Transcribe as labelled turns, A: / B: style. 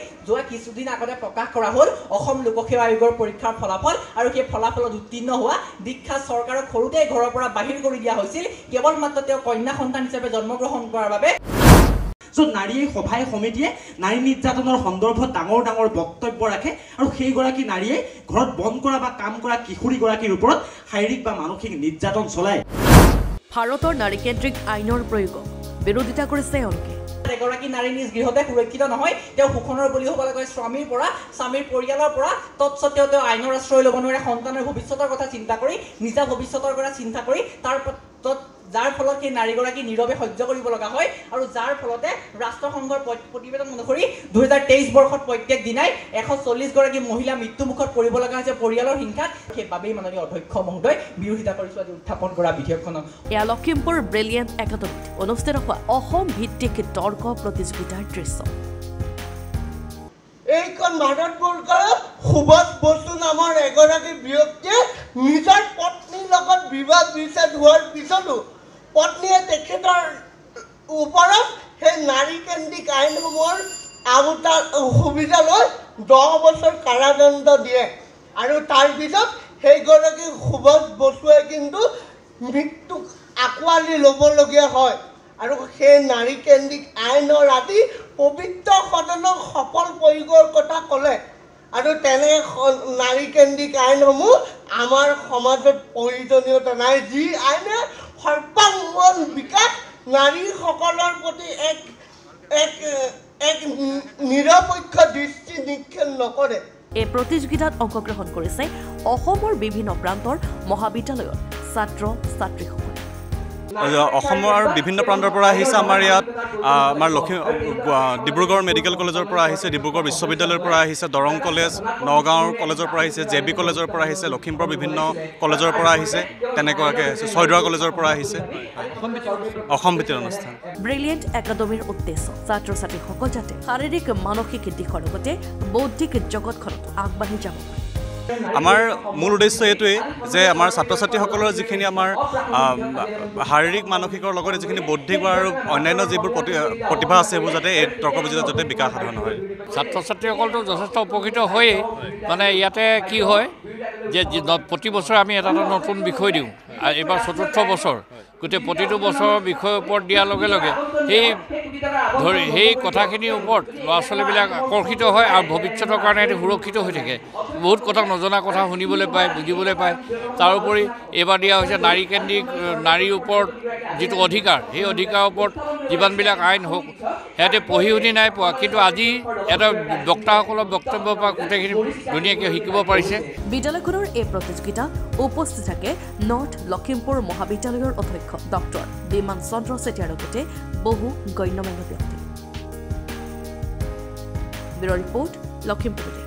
A: যোৱা কিছুদিন আগতে প্ৰকাশ কৰা হ'ল অসম লোকসেৱা আয়োগৰ পৰীক্ষাৰ ফলাফল আৰু সেই ফলাফলত উত্তীৰ্ণ হোৱা দীক্ষা চৰকাৰক সৰুতে ঘৰৰ পৰা বাহিৰ কৰি দিয়া হৈছিল কেৱল মাত্ৰ তেওঁ কন্যা সন্তান হিচাপে জন্মগ্ৰহণ কৰাৰ বাবে।
B: নাৰীয়ে সভাই সমিতিয়ে নাৰী নিৰ্যাতনৰ সন্দৰ্ভত ডাঙৰ ডাঙৰ বক্তব্য ৰাখে আৰু সেইগৰাকী নাৰীয়ে ঘৰত বন কৰা বা কাম কৰা কিশোৰীগৰাকীৰ ওপৰত শাৰীৰিক বা মানসিক নিৰ্যাতন চলায়।
C: ভাৰতৰ নাৰীকেন্দ্ৰিক আইনৰ প্ৰয়োগক বিৰোধিতা কৰিছে এওঁলোকে।
A: এগৰাকী নাৰী নিজ গৃহতে সুৰক্ষিত নহয়, তেওঁ শোষণৰ বলি হ'ব লাগে স্বামীৰ পৰা, স্বামীৰ পৰিয়ালৰ পৰা, তৎসত্ত্বেও তেওঁ আইনৰ আশ্ৰয় ল'ব নোৱাৰে সন্তানৰ ভৱিষ্যতৰ কথা চিন্তা কৰি, নিজা ভৱিষ্যতৰ কথা চিন্তা কৰি, তাৰ যাৰ ফলত সেই নাৰীগৰাকী নীৰৱে সহ্য কৰিব লগা হয় আৰু যাৰ ফলতে ৰাষ্ট্ৰসংঘৰ প্ৰতিবেদন অনুসৰি 2023 বৰ্ষত প্ৰত্যেক দিনাই 140 গৰাকী মহিলা মৃত্যুমুখত পৰিব লগা হৈছে পৰিয়ালৰ হিংসাত। সেইবাবেই মাননীয় অধ্যক্ষ মহোদয় বিৰোধিতা কৰিছো আজি উত্থাপন কৰা বিধেয়কখনক।
C: এয়া লখিমপুৰ ব্ৰিলিয়েণ্ট একাডেমীত অনুষ্ঠিত হোৱা অসম ভিত্তিক তৰ্ক প্ৰতিযোগিতাৰ দৃশ্য।
D: এইখন ভাৰতবৰ্ষৰ সুভাষ বসু নামৰ এগৰাকী ব্যক্তিয়ে নিজৰ পত্নীৰ লগত বিবাদ বিচ্ছেদ হোৱাৰ পিছতো পত্নীয়ে তেখেতৰ ওপৰত সেই নাৰী কেন্দ্ৰিক আইনসমূহৰ আওতাৰ সুবিধা লৈ 10 বছৰ কাৰাদণ্ড দিয়ে আৰু তাৰপিছত সেইগৰাকী সুভাষ বসুৱে কিন্তু মৃত্যুক আঁকোৱালি ল'বলগীয়া হয় আৰু সেই নাৰী কেন্দ্ৰিক আইনৰ আদি পবিত্ৰ সদনক সফল প্ৰয়োগৰ কথা ক'লে আৰু তেনে নাৰী কেন্দ্ৰিক আইনসমূহ আমাৰ সমাজত প্ৰয়োজনীয়তা নাই, যি আইনে সৰ্বাংগীন বিকাশ নাৰীসকলৰ প্ৰতি এক নিৰপেক্ষ দৃষ্টি নিক্ষেপ নকৰে।
C: এই প্ৰতিযোগিতাত অংশগ্ৰহণ কৰিছে অসমৰ বিভিন্ন প্ৰান্তৰ মহাবিদ্যালয়ৰ ছাত্ৰ ছাত্ৰীসকল।
E: অসমৰ বিভিন্ন প্ৰান্তৰ পৰা আহিছে। আমাৰ ইয়াত আমাৰ ডিব্ৰুগড় মেডিকেল কলেজৰ পৰা আহিছে, ডিব্ৰুগড় বিশ্ববিদ্যালয়ৰ পৰা আহিছে, দৰং কলেজ, নগাঁৱৰ কলেজৰ পৰা আহিছে, JB কলেজৰ পৰা আহিছে, লখিমপুৰৰ বিভিন্ন কলেজৰ পৰা আহিছে, তেনেকুৱাকৈ আহিছে, ছয়দুৱাৰ কলেজৰ পৰা আহিছে। অসম ভিত্তিক অনুষ্ঠান
C: ব্ৰিলিয়েণ্ট একাডেমীৰ উদ্দেশ্য ছাত্ৰ ছাত্ৰীসকল যাতে শাৰীৰিক মানসিক দিশৰ লগতে বৌদ্ধিক জগতখনত আগবাঢ়ি যাব পাৰে।
E: আমাৰ মূল উদ্দেশ্য এইটোৱেই যে আমাৰ ছাত্ৰ ছাত্ৰীসকলৰ যিখিনি আমাৰ শাৰীৰিক মানসিকৰ লগতে যিখিনি বৌদ্ধিক আৰু অন্যান্য যিবোৰ প্ৰতিভা আছে সেইবোৰ যাতে এই তৰ্ক প্ৰতিযোগিতাত যাতে বিকাশ সাধন হয়।
F: ছাত্ৰ ছাত্ৰীসকলতো যথেষ্ট উপকৃত হয়েই, মানে ইয়াতে কি হয় যে প্ৰতি বছৰে আমি এটা নতুন বিষয় দিওঁ। এইবাৰ 4ৰ্থ বছৰ, গোটেই প্ৰতিটো বছৰৰ বিষয়ৰ ওপৰত দিয়াৰ লগে লগে সেই কথাখিনিৰ ওপৰত ল'ৰা ছোৱালীবিলাক আকৰ্ষিত হয় আৰু ভৱিষ্যতৰ কাৰণে এটি সুৰক্ষিত হৈ থাকে। বহুত কথা নজনা কথা শুনিবলৈ পায়, বুজিবলৈ পায়। তাৰোপৰি এইবাৰ দিয়া হৈছে নাৰীকেন্দ্ৰিক নাৰীৰ ওপৰত যিটো অধিকাৰ, সেই অধিকাৰৰ ওপৰত যিমানবিলাক আইন হওক সিহঁতে পঢ়ি শুনি নাই পোৱা, কিন্তু আজি এটা বক্তাসকলৰ বক্তব্যৰ পৰা গোটেইখিনি ধুনীয়াকৈ শিকিব পাৰিছে।
C: বিদ্যালয়খনৰ এই প্ৰতিযোগিতাত উপস্থিত থাকে নৰ্থ লখিমপুৰ মহাবিদ্যালয়ৰ অধ্যক্ষ ডক্টৰ বিমান চন্দ্ৰ চেতিয়াৰ লগতে বহু গণ্যমান্য ব্যক্তি। Bureau report, Lakhimpur.